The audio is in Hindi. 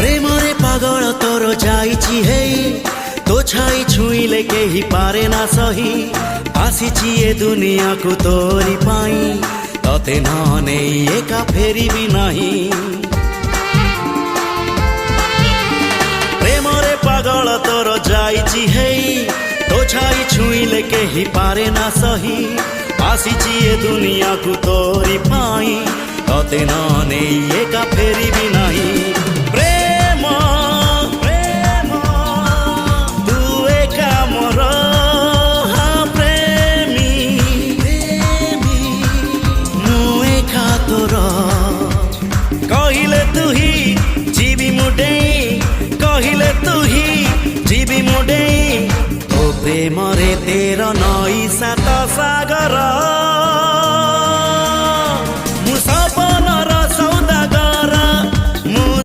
प्रेमरे पागल तोर जाइछि हे तो छाई छुईले केही पारे ना सही आसीछि ए दुनिया को तोरी पाई तते नने एका फेरिबी नाही प्रेमरे पागल तोर जाइछि हे तो छाई छुईले केही पारे ना सही आसीछि ए दुनिया को तोरी पाई तते नने एका फेरिबी नाही प्रेम प्रेम तू एका मोर हाँ प्रेमी प्रेमी मु एका तोर कहिले तू ही जीवी मुडे कहिले तू ही जीवी मुडे तो प्रेम रे तेर नई सात सागर।